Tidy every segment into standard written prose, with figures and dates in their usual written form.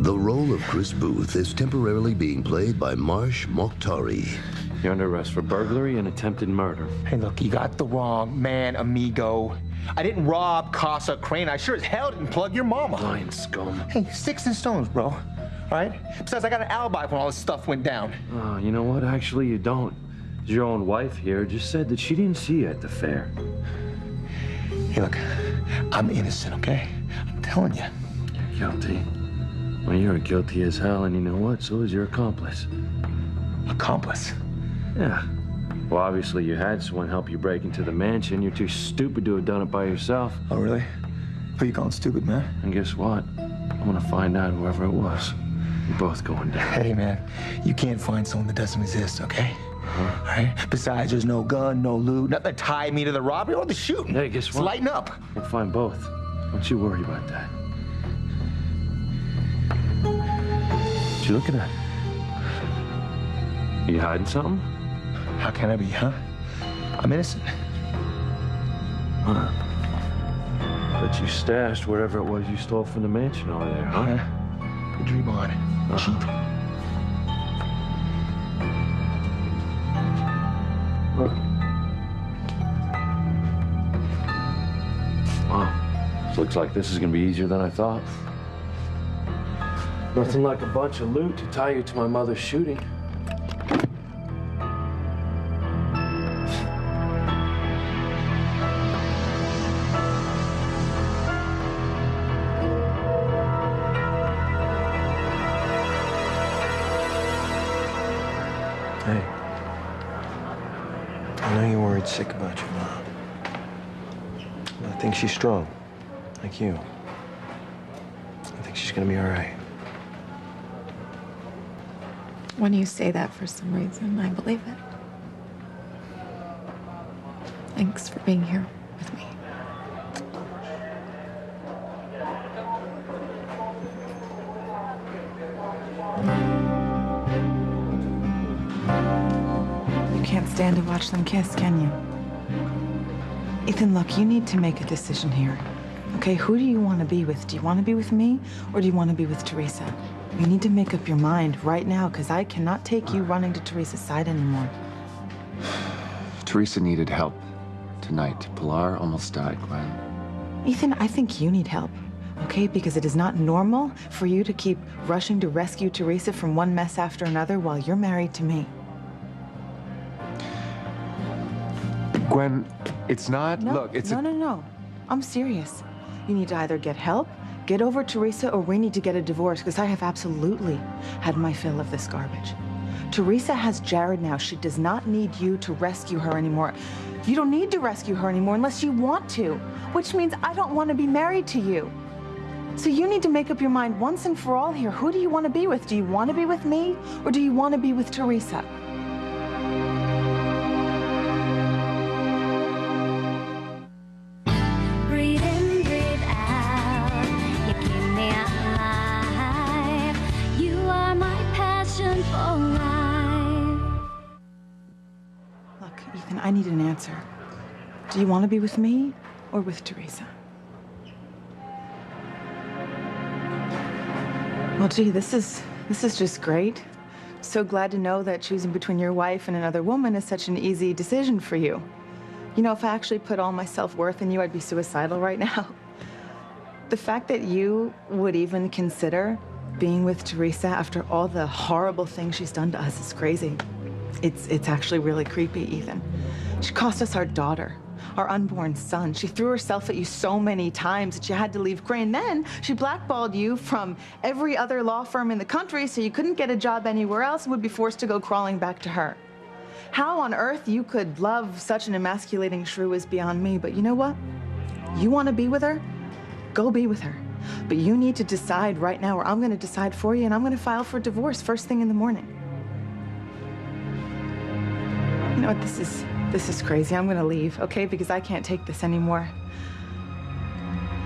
The role of Chris Booth is temporarily being played by Marsh Mokhtari. You're under arrest for burglary and attempted murder. Hey, look, you got the wrong man, amigo. I didn't rob Casa Crane. I sure as hell didn't plug your mama. Lying scum. Hey, sticks and stones, bro. All right? Besides, I got an alibi when all this stuff went down. Oh, you know what? Actually, you don't. Your own wife here just said that she didn't see you at the fair. Hey, look, I'm innocent, okay? I'm telling you. You're guilty. Well, you're guilty as hell, and you know what? So is your accomplice. Accomplice? Yeah. Well, obviously you had someone help you break into the mansion. You're too stupid to have done it by yourself. Oh, really? Who you calling stupid, man? And guess what? I'm gonna find out whoever it was. You're both going down. Hey, man, you can't find someone that doesn't exist, okay? All right? Besides, there's no gun, no loot, nothing to tie me to the robbery or the shooting. Hey, guess what? Let's lighten up. We'll find both. Don't you worry about that. What you looking at? You hiding something? How can I be, huh? I'm innocent. Huh. But you stashed whatever it was you stole from the mansion over there, huh? Good dream on. Cheap. Wow. This looks like this is gonna be easier than I thought. Nothing like a bunch of loot to tie you to my mother's shooting. Hey, I know you're worried sick about your mom. But I think she's strong, like you. I think she's gonna be all right. When you say that for some reason, I believe it. Thanks for being here with me. You can't stand to watch them kiss, can you? Ethan, look, you need to make a decision here. Okay, who do you want to be with? Do you want to be with me, or do you want to be with Teresa? You need to make up your mind right now, because I cannot take you running to Teresa's side anymore. Teresa needed help tonight. Pilar almost died, Gwen. Ethan, I think you need help, okay? Because it is not normal for you to keep rushing to rescue Teresa from one mess after another while you're married to me. Gwen, it's not, No, look, it's no. I'm serious. You need to either get help, get over Teresa, or we need to get a divorce, because I have absolutely had my fill of this garbage. Teresa has Jared now. She does not need you to rescue her anymore. You don't need to rescue her anymore unless you want to, which means I don't want to be married to you. So you need to make up your mind once and for all here. Who do you want to be with? Do you want to be with me, or do you want to be with Teresa? Look, Ethan, I need an answer. Do you want to be with me or with Teresa? Well, gee, this is just great. So glad to know that choosing between your wife and another woman is such an easy decision for you. You know, if I actually put all my self-worth in you, I'd be suicidal right now. The fact that you would even consider being with Teresa after all the horrible things she's done to us is crazy. It's actually really creepy, Ethan. She cost us our daughter, our unborn son. She threw herself at you so many times that you had to leave Crane. Then she blackballed you from every other law firm in the country, so you couldn't get a job anywhere else and would be forced to go crawling back to her. How on earth you could love such an emasculating shrew is beyond me, but you know what? You want to be with her? Go be with her. But you need to decide right now, or I'm going to decide for you, and I'm going to file for divorce first thing in the morning. You know what, this is crazy. I'm gonna leave, okay? Because I can't take this anymore.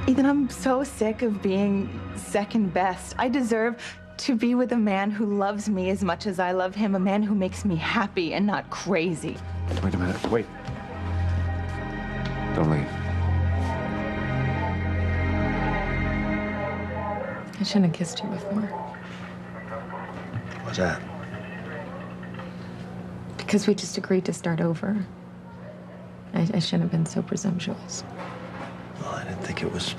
Ethan, I'm so sick of being second best. I deserve to be with a man who loves me as much as I love him, a man who makes me happy and not crazy. Wait a minute, wait. Don't leave. I shouldn't have kissed you before. What's that? Because we just agreed to start over. I shouldn't have been so presumptuous. Well, I didn't think it was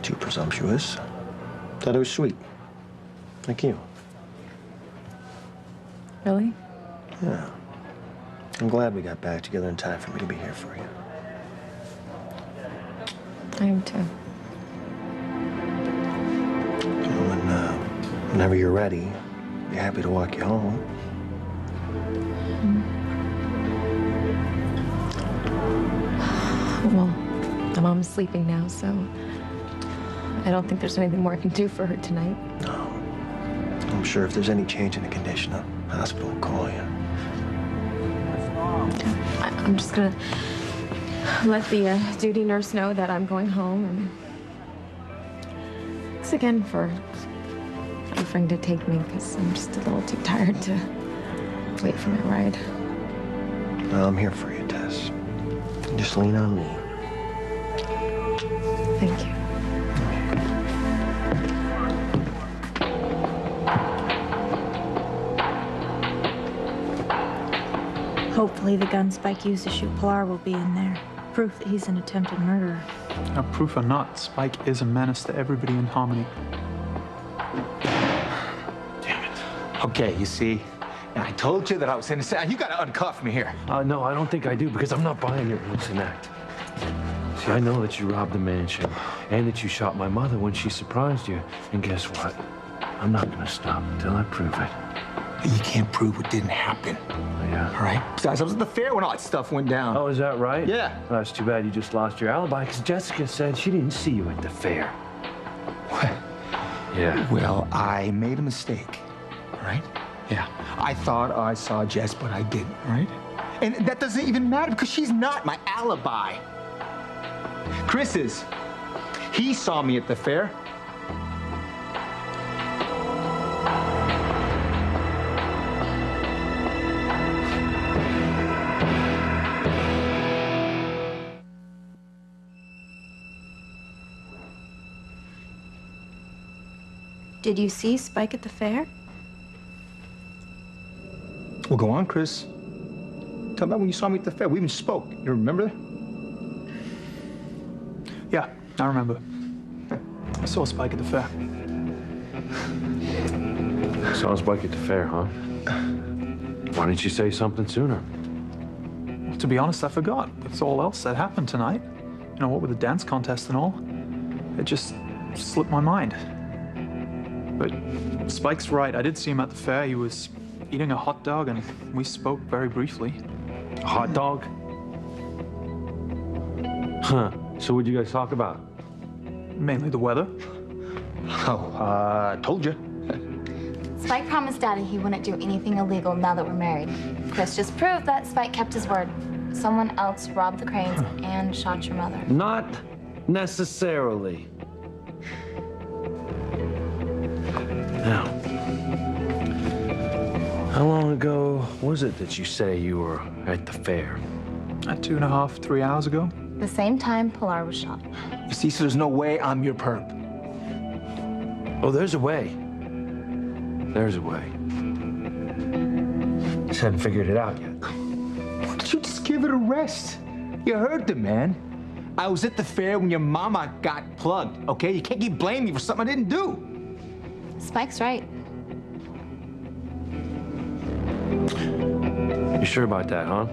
too presumptuous. Thought it was sweet. Like you. Really? Yeah. I'm glad we got back together in time for me to be here for you. I am too. You know, whenever you're ready, I'd be happy to walk you home. Well, my mom's sleeping now, so I don't think there's anything more I can do for her tonight. No. I'm sure if there's any change in the condition, the hospital will call you. I'm just gonna let the duty nurse know that I'm going home, and thanks again for offering to take me, because I'm just a little too tired to wait for my ride. Well, I'm here for you, Tess. Just lean on me. Thank you. Hopefully the gun Spike used to shoot Pilar will be in there. Proof that he's an attempted murderer. Now, proof or not, Spike is a menace to everybody in Harmony. Damn it. Okay, you see? And I told you that I was innocent. You gotta uncuff me here. No, I don't think I do, because I'm not buying your innocent act. See, I know that you robbed the mansion and that you shot my mother when she surprised you. And guess what? I'm not gonna stop until I prove it. You can't prove what didn't happen. Oh, yeah? All right? Besides, I was at the fair when all that stuff went down. Oh, is that right? Yeah. Well, that's too bad you just lost your alibi, because Jessica said she didn't see you at the fair. What? Yeah. Well, I made a mistake. All right? Yeah. I thought I saw Jess, but I didn't, right? And that doesn't even matter because she's not my alibi. Chris is. He saw me at the fair. Did you see Spike at the fair? Well, go on, Chris. Tell me about when you saw me at the fair. We even spoke. You remember? Yeah, I remember. I saw Spike at the fair. Saw Spike at the fair, huh? Why didn't you say something sooner? Well, to be honest, I forgot. With all else that happened tonight. You know, what with the dance contest and all. It just slipped my mind. But Spike's right. I did see him at the fair. He was eating a hot dog, and we spoke very briefly. A hot dog? Huh. So what'd you guys talk about? Mainly the weather. Oh, told you. Spike promised Daddy he wouldn't do anything illegal now that we're married. Chris just proved that Spike kept his word. Someone else robbed the Cranes and shot your mother. Not necessarily. Now, how long ago was it that you say you were at the fair? 2.5, 3 hours ago. The same time Pilar was shot. You see, so there's no way I'm your perp. Oh, there's a way. There's a way. Just haven't figured it out yet. Why don't you just give it a rest? You heard the man. I was at the fair when your mama got plugged, okay? You can't keep blaming me for something I didn't do. Spike's right. You sure about that, huh?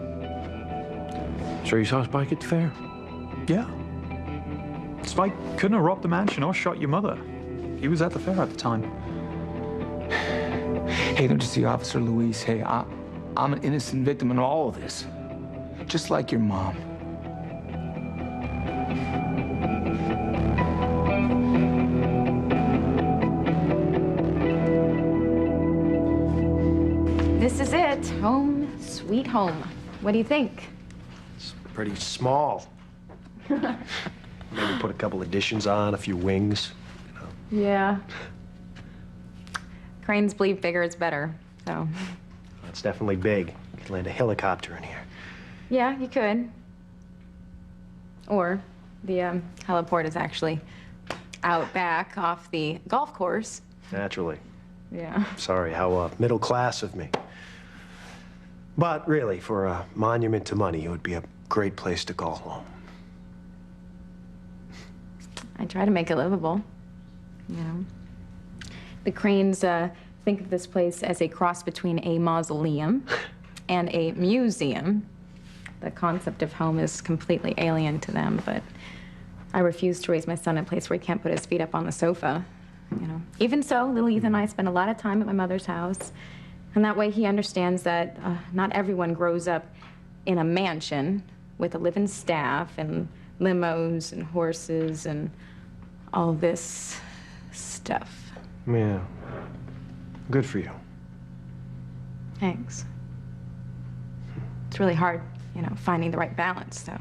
Sure you saw Spike at the fair? Yeah. Spike couldn't have robbed the mansion or shot your mother. He was at the fair at the time. Hey, don't you see, Officer Luis? Hey, I'm an innocent victim in all of this. Just like your mom. This is it. Home, sweet home. What do you think? It's pretty small. Maybe put a couple additions on, a few wings, you know. Yeah. Cranes believe bigger is better, so. It's definitely big. You could land a helicopter in here. Yeah, you could. Or the heliport is actually out back off the golf course. Naturally. Yeah. Sorry, how middle class of me. But really, for a monument to money, it would be a great place to call home. I try to make it livable, you know. The Cranes think of this place as a cross between a mausoleum and a museum. The concept of home is completely alien to them, but I refuse to raise my son in a place where he can't put his feet up on the sofa, you know. Even so, little Ethan and I spend a lot of time at my mother's house, and that way he understands that not everyone grows up in a mansion with a living staff and limos and horses and all this stuff. Yeah. Good for you. Thanks. It's really hard, you know, finding the right balance, so.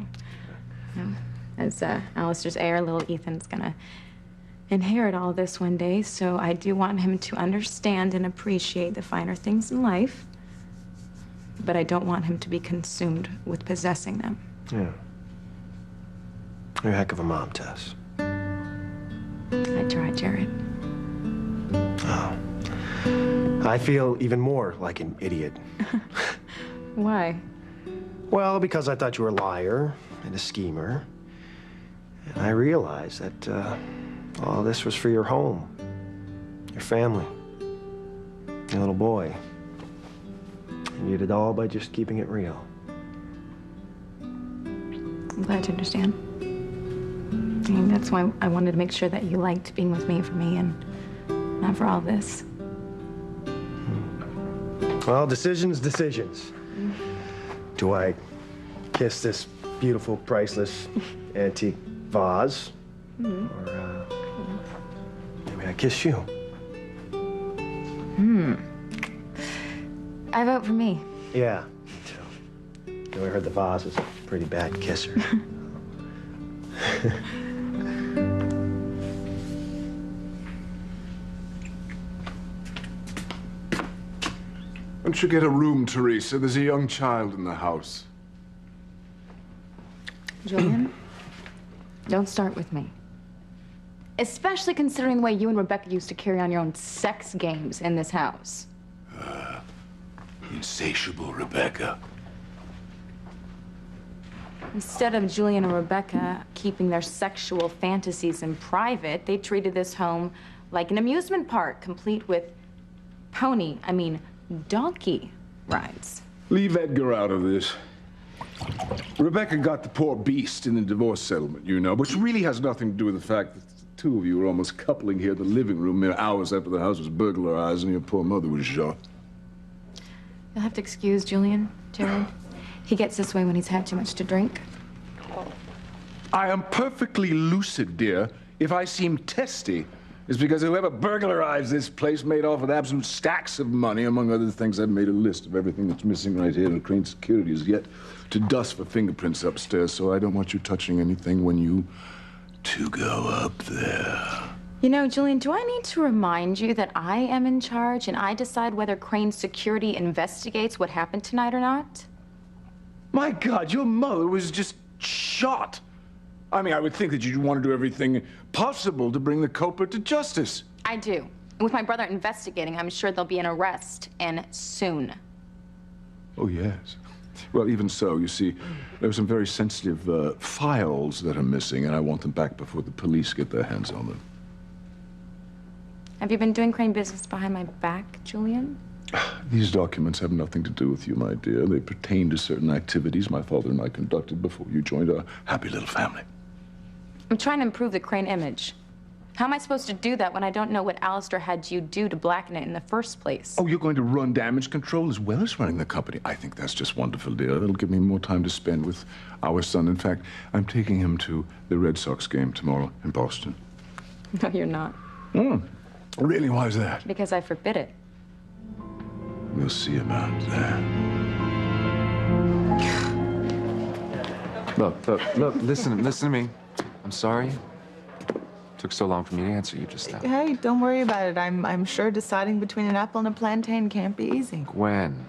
You know, as Alistair's heir, little Ethan's gonna inherit all this one day, so I do want him to understand and appreciate the finer things in life, but I don't want him to be consumed with possessing them. Yeah. You're a heck of a mom, Tess. I try, Jared. Oh. I feel even more like an idiot. Why? Well, because I thought you were a liar and a schemer. And I realized that all this was for your home, your family, your little boy. And you did all by just keeping it real. I'm glad you understand. I mean, that's why I wanted to make sure that you liked being with me for me and not for all this. Well, decisions. Do I kiss this beautiful, priceless antique vase? Or maybe I kiss you? I vote for me. Yeah, me too. You know, I heard the vase is a pretty bad kisser. Why don't you get a room, Teresa? There's a young child in the house. Julian, don't start with me. Especially considering the way you and Rebecca used to carry on your own sex games in this house. Insatiable Rebecca. Instead of Julian and Rebecca keeping their sexual fantasies in private, they treated this home like an amusement park, complete with donkey rides. Leave Edgar out of this. Rebecca got the poor beast in the divorce settlement, you know, which really has nothing to do with the fact that the two of you were almost coupling here in the living room mere hours after the house was burglarized and your poor mother was shot. You'll have to excuse Julian, Jared. He gets this way when he's had too much to drink. I am perfectly lucid, dear. If I seem testy, it's because whoever burglarized this place made off with absolute stacks of money. Among other things, I've made a list of everything that's missing right here, and Crane Security is yet to dust for fingerprints upstairs, so I don't want you touching anything when you two go up there. You know, Julian, do I need to remind you that I am in charge and I decide whether Crane Security investigates what happened tonight or not? My God, your mother was just shot. I mean, I would think that you'd want to do everything possible to bring the culprit to justice. I do. And with my brother investigating, I'm sure there'll be an arrest, and soon. Oh, yes. Well, even so, you see, there are some very sensitive files that are missing, and I want them back before the police get their hands on them. Have you been doing Crane business behind my back, Julian? These documents have nothing to do with you, my dear. They pertain to certain activities my father and I conducted before you joined our happy little family. I'm trying to improve the Crane image. How am I supposed to do that when I don't know what Alistair had you do to blacken it in the first place? Oh, you're going to run damage control as well as running the company. I think that's just wonderful, dear. It'll give me more time to spend with our son. In fact, I'm taking him to the Red Sox game tomorrow in Boston. No, you're not. Really? Why is that? Because I forbid it. We'll see about that. Look, listen to me. I'm sorry. Took so long for me to answer you just now. Hey, don't worry about it. I'm sure deciding between an apple and a plantain can't be easy. Gwen,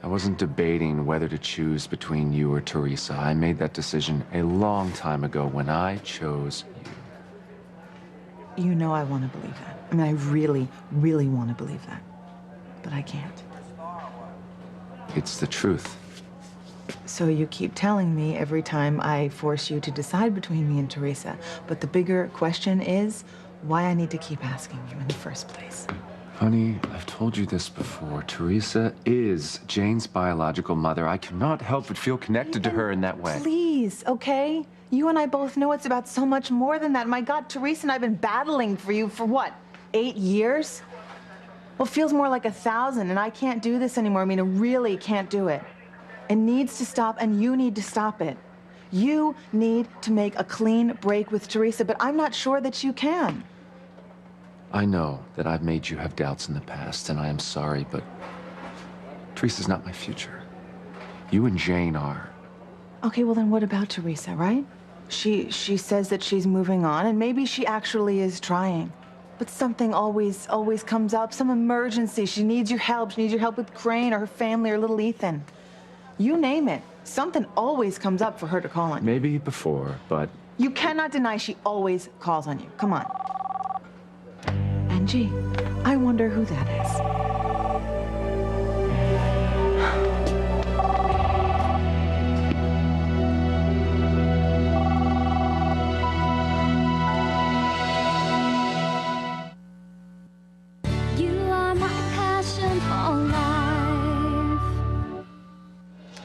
I wasn't debating whether to choose between you or Teresa. I made that decision a long time ago when I chose you. You know I want to believe that. I mean, I really, really want to believe that. But I can't. It's the truth. So you keep telling me every time I force you to decide between me and Teresa. But the bigger question is why I need to keep asking you in the first place. Honey, I've told you this before. Teresa is Jane's biological mother. I cannot help but feel connected to her in that way. Please, okay? You and I both know it's about so much more than that. My God, Teresa and I have been battling for you for what, 8 years? Well, it feels more like 1,000, and I can't do this anymore. I mean, I really can't do it. It needs to stop, and you need to stop it. You need to make a clean break with Teresa, but I'm not sure that you can. I know that I've made you have doubts in the past, and I am sorry, but Teresa's not my future. You and Jane are. Okay, well then what about Teresa, right? She says that she's moving on, and maybe she actually is trying. But something always comes up, some emergency. She needs your help. She needs your help with Crane or her family or little Ethan. You name it. Something always comes up for her to call on. Maybe before, but... You cannot deny she always calls on you. Come on. And gee, I wonder who that is.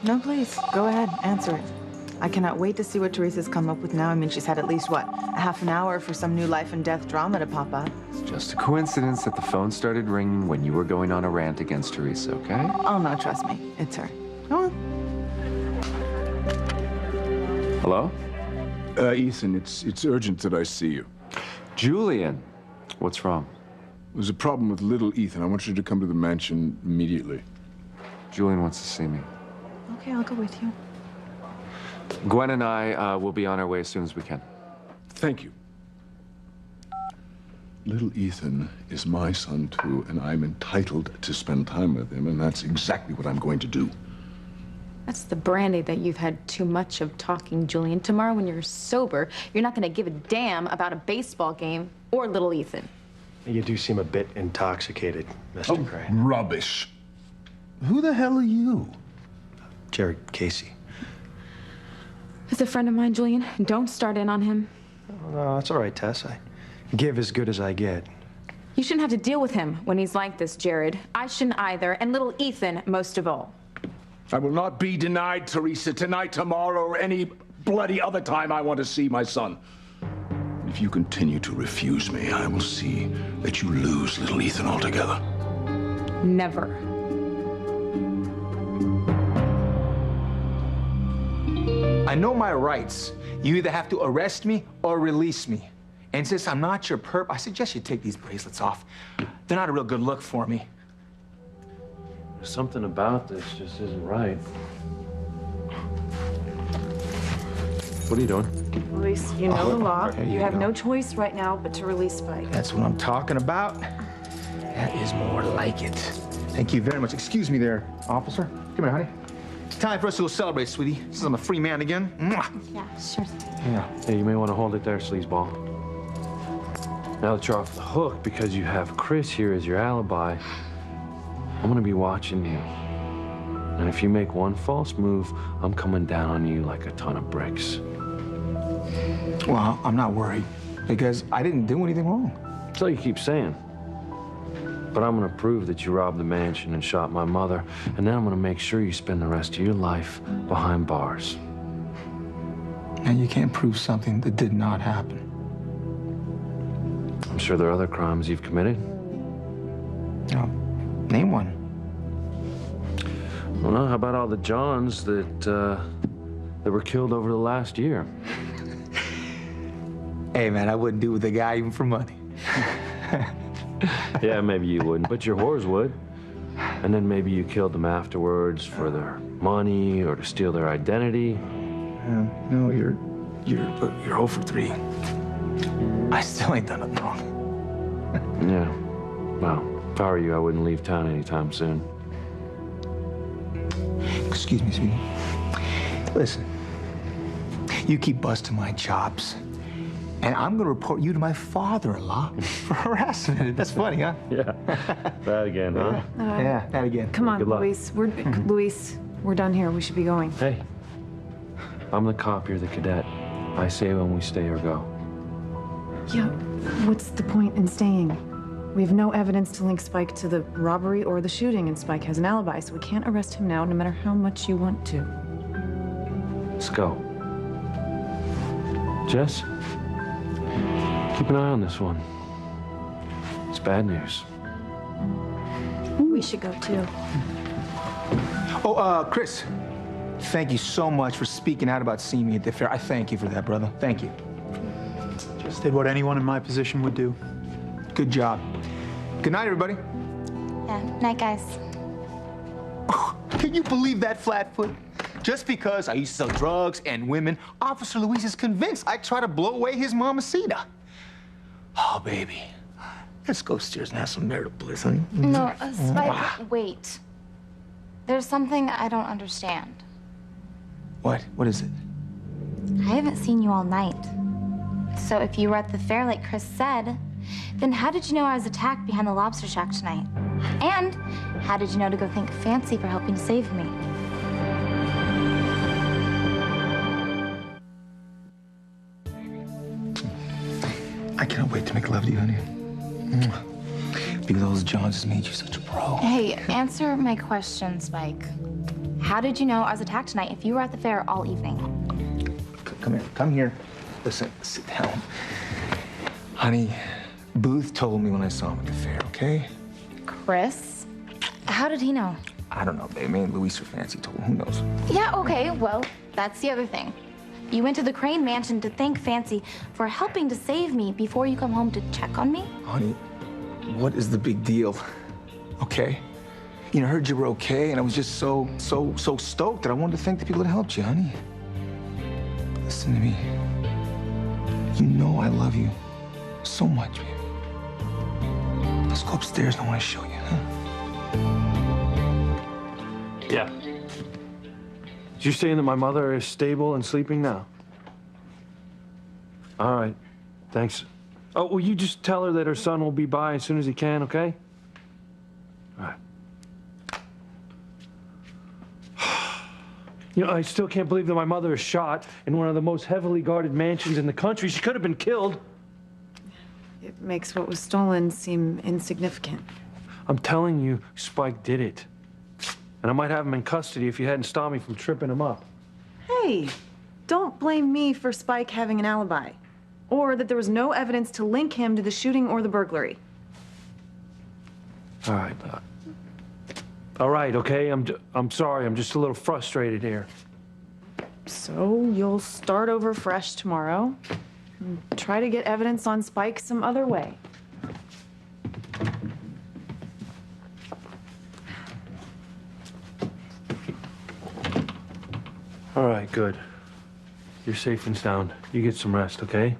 No, please, go ahead, answer it. I cannot wait to see what Teresa's come up with now. I mean, she's had at least, what, a half an hour for some new life and death drama to pop up. It's just a coincidence that the phone started ringing when you were going on a rant against Teresa, okay? Oh, no, trust me, it's her. Go on. Hello? Ethan, it's urgent that I see you. Julian, what's wrong? There's a problem with little Ethan. I want you to come to the mansion immediately. Julian wants to see me. Okay, I'll go with you. Gwen and I will be on our way as soon as we can. Thank you. Little Ethan is my son, too, and I'm entitled to spend time with him, and that's exactly what I'm going to do. That's the brandy that you've had too much of talking, Julian. Tomorrow when you're sober, you're not gonna give a damn about a baseball game or little Ethan. You do seem a bit intoxicated, Mr. Crane. Rubbish. Who the hell are you? Jared Casey. He's a friend of mine, Julian. Don't start in on him. Oh, no, that's all right, Tess. I give as good as I get. You shouldn't have to deal with him when he's like this, Jared. I shouldn't either, and little Ethan most of all. I will not be denied, Teresa, tonight, tomorrow, or any bloody other time I want to see my son. If you continue to refuse me, I will see that you lose little Ethan altogether. Never. I know my rights. You either have to arrest me or release me. And since I'm not your perp, I suggest you take these bracelets off. They're not a real good look for me. Something about this just isn't right. What are you doing? Release, you know the law. there You you have go. no choice right now but to release Spike. That's what I'm talking about. That is more like it. Thank you very much. Excuse me there, officer. Come here, honey. It's time for us to go celebrate, sweetie. Since I'm a free man again. Mwah. Yeah, sure. Yeah. Hey, you may want to hold it there, sleazeball. Now that you're off the hook because you have Chris here as your alibi, I'm gonna be watching you. And if you make one false move, I'm coming down on you like a ton of bricks. Well, I'm not worried because I didn't do anything wrong. So you keep saying. But I'm gonna prove that you robbed the mansion and shot my mother, and then I'm gonna make sure you spend the rest of your life behind bars. And you can't prove something that did not happen. I'm sure there are other crimes you've committed. Name one. Well, how about all the Johns that were killed over the last year? Hey, man, I wouldn't do with a guy even for money. Yeah, maybe you wouldn't, but your whores would. And then maybe you killed them afterwards for their money or to steal their identity. No, you're 0 for 3. I still ain't done nothing wrong. Yeah. Well, if I were you, I wouldn't leave town anytime soon. Excuse me, sweetie. Listen, you keep busting my chops, And I'm gonna report you to my father-in-law for harassment. That's funny, huh? Yeah. That again, huh? Yeah, that again. Come on, Good luck. Luis. Luis, we're done here. We should be going. Hey, I'm the cop, you're the cadet. I say when we stay or go. Yeah, what's the point in staying? We have no evidence to link Spike to the robbery or the shooting, and Spike has an alibi, so we can't arrest him now, no matter how much you want to. Let's go. Jess, keep an eye on this one. It's bad news. We should go too. Oh, Chris, thank you so much for speaking out about seeing me at the fair. I thank you for that, brother. Thank you. Just did what anyone in my position would do. Good job. Good night, everybody. Yeah, night, guys. Can you believe that, Flatfoot? Just because I used to sell drugs and women, Officer Luis is convinced I try to blow away his mamacita. Oh, baby. Let's go upstairs and have some marital bliss, honey. No, Spike, wait. There's something I don't understand. What? What is it? I haven't seen you all night. So if you were at the fair like Chris said, then how did you know I was attacked behind the lobster shack tonight? And how did you know to go thank Fancy for helping save me? I cannot wait to make love to you, honey. Because those Johns has made you such a pro. Hey, answer my question, Spike. How did you know I was attacked tonight if you were at the fair all evening? Come here. Come here. Listen, sit down. Honey, Booth told me when I saw him at the fair, okay? Chris? How did he know? I don't know, babe. Me and Luis or Fancy told him. Who knows? Yeah, okay, well, that's the other thing. You went to the Crane Mansion to thank Fancy for helping to save me before you come home to check on me? Honey, what is the big deal? Okay? You know, I heard you were okay, and I was just so stoked that I wanted to thank the people that helped you, honey. Listen to me. You know I love you so much, baby. Let's go upstairs and I want to show you, huh? Yeah. You're saying that my mother is stable and sleeping now? All right. Thanks. Oh, will you just tell her that her son will be by as soon as he can, okay? All right. You know, I still can't believe that my mother is shot in one of the most heavily guarded mansions in the country. She could have been killed. It makes what was stolen seem insignificant. I'm telling you, Spike did it. And I might have him in custody if you hadn't stopped me from tripping him up. Hey, don't blame me for Spike having an alibi. Or that there was no evidence to link him to the shooting or the burglary. All right. All right, okay? I'm sorry. I'm just a little frustrated here. So you'll start over fresh tomorrow and try to get evidence on Spike some other way. All right, good. You're safe and sound. You get some rest, okay?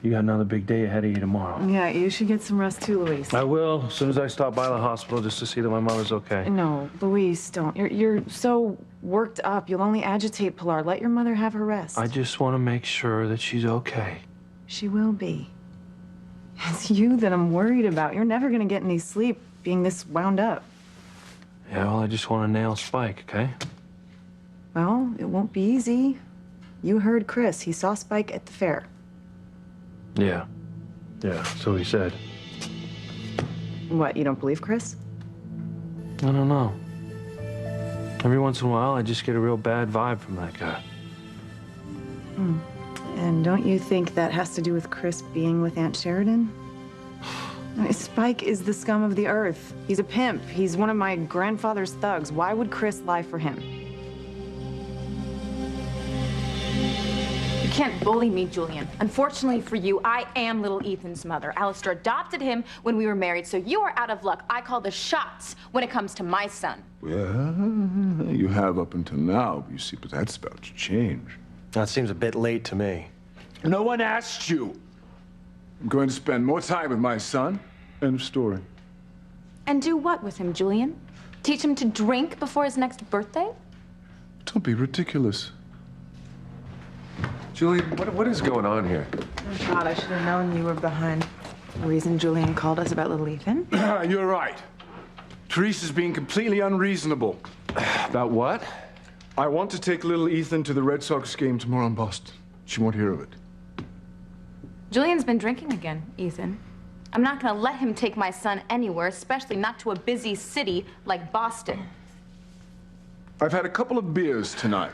You got another big day ahead of you tomorrow. Yeah, you should get some rest too, Luis. I will, as soon as I stop by the hospital just to see that my mother's okay. No, Luis, don't. You're so worked up. You'll only agitate Pilar. Let your mother have her rest. I just want to make sure that she's okay. She will be. It's you that I'm worried about. You're never gonna get any sleep being this wound up. Yeah, well, I just want to nail Spike, okay? Well, it won't be easy. You heard Chris. He saw Spike at the fair. Yeah. Yeah, so he said. What, you don't believe Chris? I don't know. Every once in a while, I just get a real bad vibe from that guy. And don't you think that has to do with Chris being with Aunt Sheridan? Spike is the scum of the earth. He's a pimp. He's one of my grandfather's thugs. Why would Chris lie for him? You can't bully me, Julian. Unfortunately for you, I am little Ethan's mother. Alistair adopted him when we were married, so you are out of luck. I call the shots when it comes to my son. Well, you have up until now, you see, but that's about to change. That seems a bit late to me. No one asked you. I'm going to spend more time with my son. End of story. And do what with him, Julian? Teach him to drink before his next birthday? Don't be ridiculous. Julian, what is going on here? Oh, God, I should have known you were behind the reason Julian called us about little Ethan. You're right. Teresa's being completely unreasonable. About what? I want to take little Ethan to the Red Sox game tomorrow in Boston. She won't hear of it. Julian's been drinking again, Ethan. I'm not gonna let him take my son anywhere, especially not to a busy city like Boston. I've had a couple of beers tonight.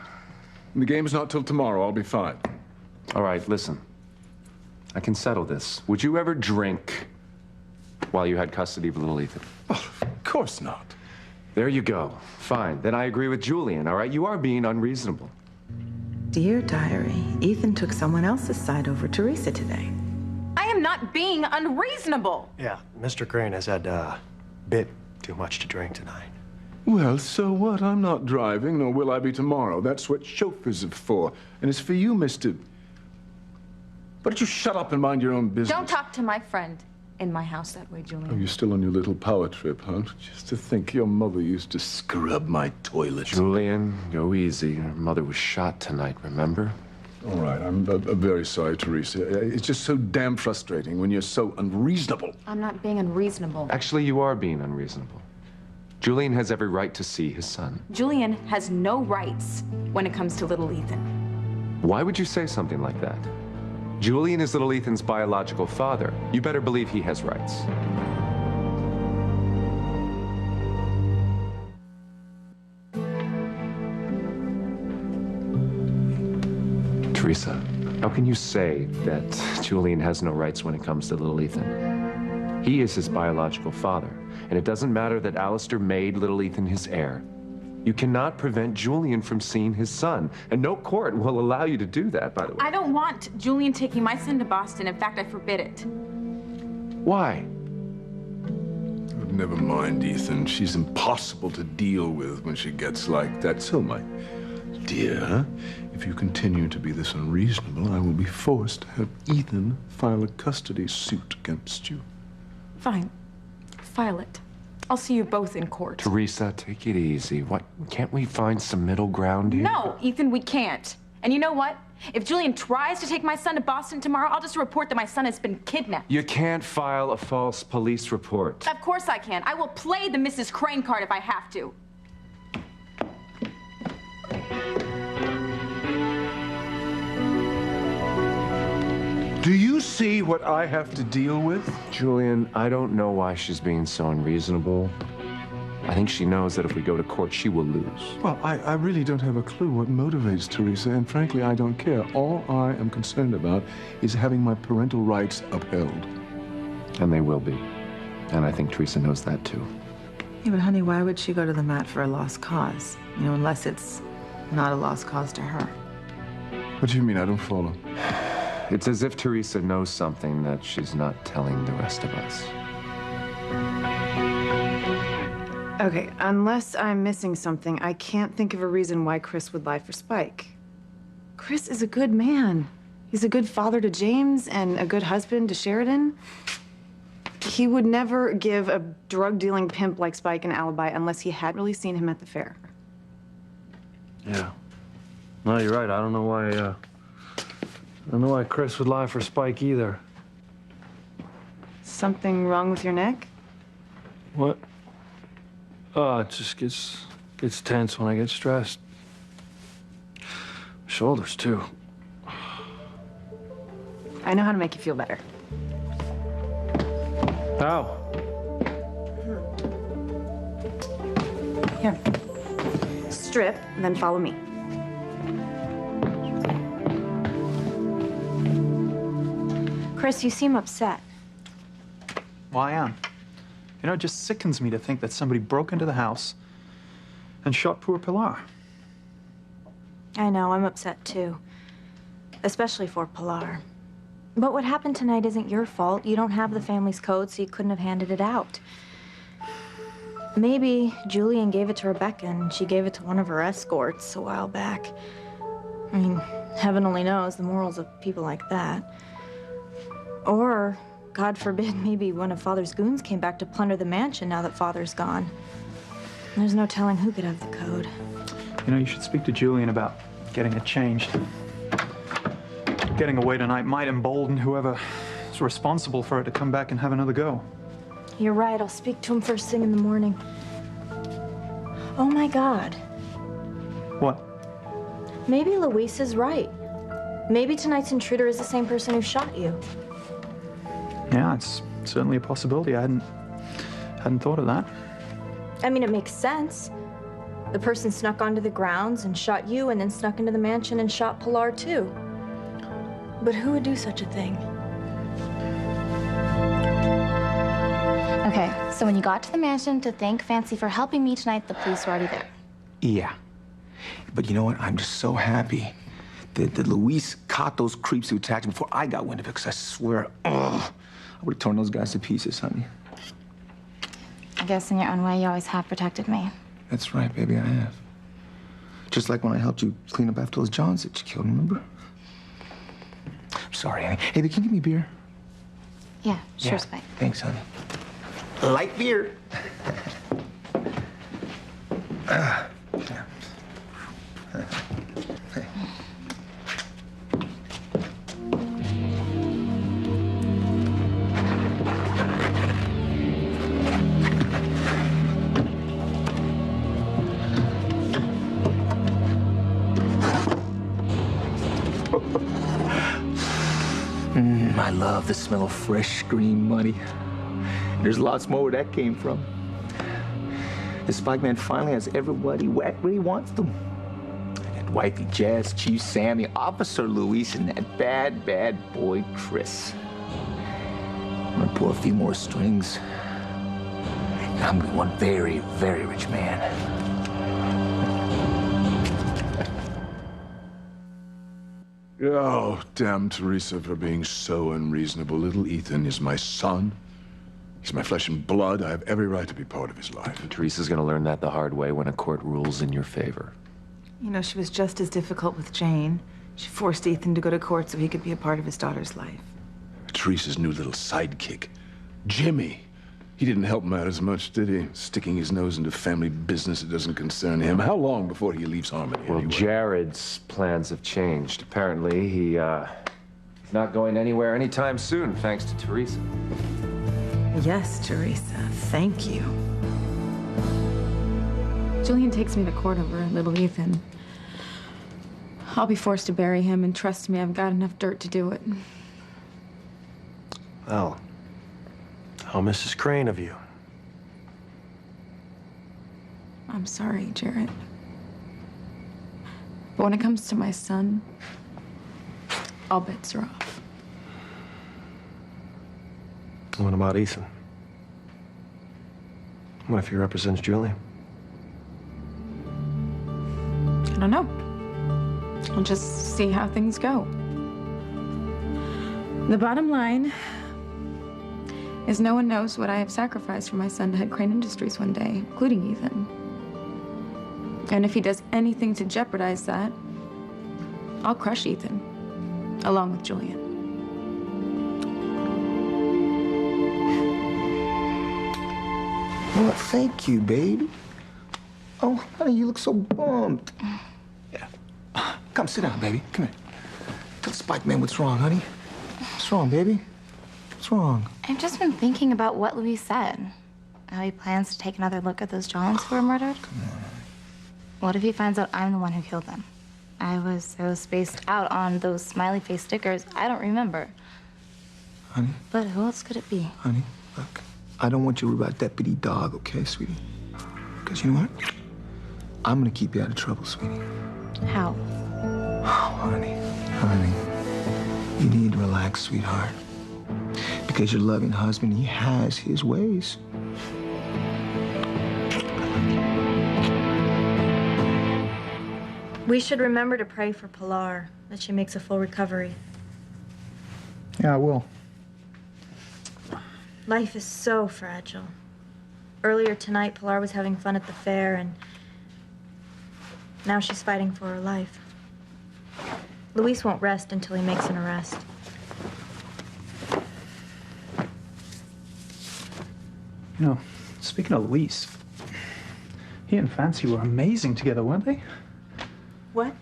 And the game's not till tomorrow. I'll be fine. All right, listen. I can settle this. Would you ever drink while you had custody of little Ethan? Oh, of course not. There you go. Fine. Then I agree with Julian, all right? You are being unreasonable. Dear Diary, Ethan took someone else's side over Teresa today. I am not being unreasonable. Yeah, Mr. Crane has had a bit too much to drink tonight. Well, so what? I'm not driving, nor will I be tomorrow. That's what chauffeurs are for. And it's for you, mister. Why don't you shut up and mind your own business? Don't talk to my friend in my house that way, Julian. Oh, you're still on your little power trip, huh? Just to think your mother used to scrub my toilet. Julian, go easy. Your mother was shot tonight, remember? All right, I'm very sorry, Teresa. It's just so damn frustrating when you're so unreasonable. I'm not being unreasonable. Actually, you are being unreasonable. Julian has every right to see his son. Julian has no rights when it comes to little Ethan. Why would you say something like that? Julian is little Ethan's biological father. You better believe he has rights. Teresa, how can you say that Julian has no rights when it comes to little Ethan? He is his biological father, and it doesn't matter that Alistair made little Ethan his heir. You cannot prevent Julian from seeing his son, and no court will allow you to do that, by the way. I don't want Julian taking my son to Boston. In fact, I forbid it. Why? Oh, never mind, Ethan. She's impossible to deal with when she gets like that. So, my dear, if you continue to be this unreasonable, I will be forced to have Ethan file a custody suit against you. Fine. File it. I'll see you both in court. Teresa, take it easy. What? Can't we find some middle ground here? No, Ethan, we can't. And you know what? If Julian tries to take my son to Boston tomorrow, I'll just report that my son has been kidnapped. You can't file a false police report. Of course I can. I will play the Mrs. Crane card if I have to. Do you see what I have to deal with? Julian, I don't know why she's being so unreasonable. I think she knows that if we go to court, she will lose. Well, I really don't have a clue what motivates Teresa, and frankly, I don't care. All I am concerned about is having my parental rights upheld. And they will be. And I think Teresa knows that, too. Yeah, but honey, why would she go to the mat for a lost cause? You know, unless it's not a lost cause to her. What do you mean? I don't follow. It's as if Teresa knows something that she's not telling the rest of us. Okay, unless I'm missing something, I can't think of a reason why Chris would lie for Spike. Chris is a good man. He's a good father to James and a good husband to Sheridan. He would never give a drug-dealing pimp like Spike an alibi unless he had really seen him at the fair. Yeah. No, you're right. I don't know why Chris would lie for Spike either. Something wrong with your neck? What? Oh, it just gets tense when I get stressed. Shoulders, too. I know how to make you feel better. How? Here. Strip, and then follow me. Chris, you seem upset. Well, I am. You know, it just sickens me to think that somebody broke into the house and shot poor Pilar. I know, I'm upset too. Especially for Pilar. But what happened tonight isn't your fault. You don't have the family's code, so you couldn't have handed it out. Maybe Julian gave it to Rebecca and she gave it to one of her escorts a while back. I mean, heaven only knows the morals of people like that. Or, God forbid, maybe one of Father's goons came back to plunder the mansion now that Father's gone. There's no telling who could have the code. You know, you should speak to Julian about getting it changed. getting away tonight might embolden whoever is responsible for it to come back and have another go. You're right. I'll speak to him first thing in the morning. Oh my God. What? Maybe Luis is right. Maybe tonight's intruder is the same person who shot you. Yeah, it's certainly a possibility. I hadn't thought of that. I mean, it makes sense. The person snuck onto the grounds and shot you and then snuck into the mansion and shot Pilar too. But who would do such a thing? Okay, so when you got to the mansion to thank Fancy for helping me tonight, the police were already there. Yeah. But you know what? I'm just so happy that Luis caught those creeps who attacked him before I got wind of it, because I swear, I would have torn those guys to pieces, honey. I guess in your own way, you always have protected me. That's right, baby, I have. Just like when I helped you clean up after those Johns that you killed, remember? I'm sorry, honey. Hey, but can you give me a beer? Yeah, sure, Spike. Thanks, honey. Light beer. I love the smell of fresh green money. There's lots more where that came from. The Spike Man finally has everybody where he wants them. That wifey Jess, Chief Sammy, Officer Luis, and that bad, bad boy Chris. I'm gonna pull a few more strings. And I'm gonna be one very, very rich man. Oh, damn Teresa for being so unreasonable. Little Ethan is my son. He's my flesh and blood. I have every right to be part of his life. And Teresa's gonna learn that the hard way when a court rules in your favor. You know, she was just as difficult with Jane. She forced Ethan to go to court so he could be a part of his daughter's life. Teresa's new little sidekick, Jimmy. He didn't help matters much, did he? Sticking his nose into family business that doesn't concern him. How long before he leaves Harmony Well, anyway? Jared's plans have changed. Apparently, he's not going anywhere anytime soon, thanks to Teresa. Yes, Teresa, thank you. Julian takes me to court over little Ethan. I'll be forced to bury him, and trust me, I've got enough dirt to do it. Well, how Mrs. Crane of you. I'm sorry, Jarrett. But when it comes to my son, all bets are off. What about Ethan? What if he represents Julian? I don't know. We'll just see how things go. The bottom line is no one knows what I have sacrificed for my son to head Crane Industries one day, including Ethan. And if he does anything to jeopardize that, I'll crush Ethan, along with Julian. Well, thank you, baby. Oh, honey, you look so bummed. Yeah. Come, sit down, baby. Come here. Tell Spike Man what's wrong, honey. What's wrong, baby? What's wrong? I've just been thinking about what Luis said. How he plans to take another look at those Johns who were murdered. Come on. What if he finds out I'm the one who killed them? I was so spaced out on those smiley face stickers, I don't remember. Honey? But who else could it be? Honey, look. I don't want you to worry about Deputy Dog, okay, sweetie? Because you know what? I'm gonna keep you out of trouble, sweetie. How? Oh, honey. You need to relax, sweetheart. Because your loving husband, he has his ways. We should remember to pray for Pilar, that she makes a full recovery. Yeah, I will. Life is so fragile. Earlier tonight, Pilar was having fun at the fair, and now she's fighting for her life. Luis won't rest until he makes an arrest. You know, speaking of Luis, he and Fancy were amazing together, weren't they? What?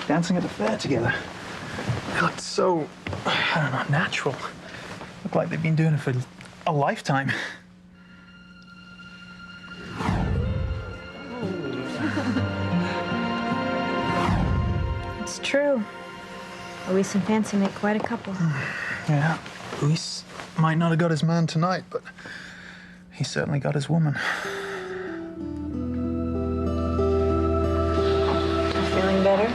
Dancing at the fair together. They looked so, I don't know, natural. Looked like they've been doing it for a lifetime. It's true. Luis and Fancy make quite a couple. Yeah, Luis might not have got his man tonight, but he certainly got his woman. Feeling better?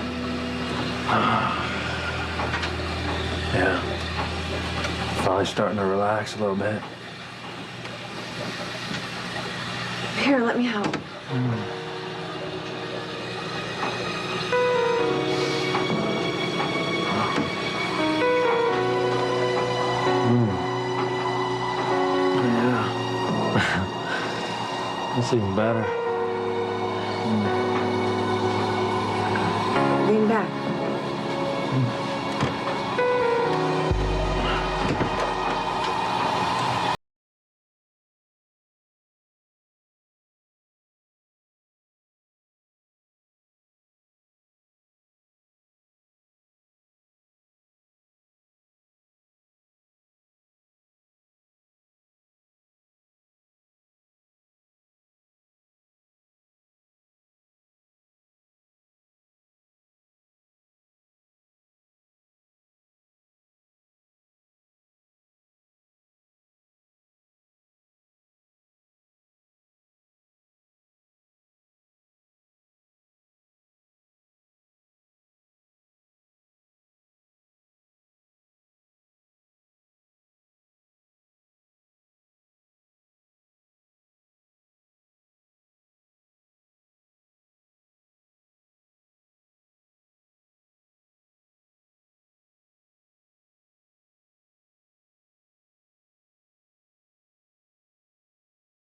Yeah. Finally starting to relax a little bit. Here, let me help. Yeah. That's even better. Lean back.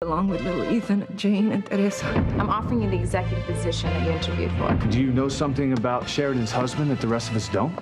Along with little Ethan and Jane and Teresa. I'm offering you the executive position that you interviewed for. Do you know something about Sheridan's husband that the rest of us don't?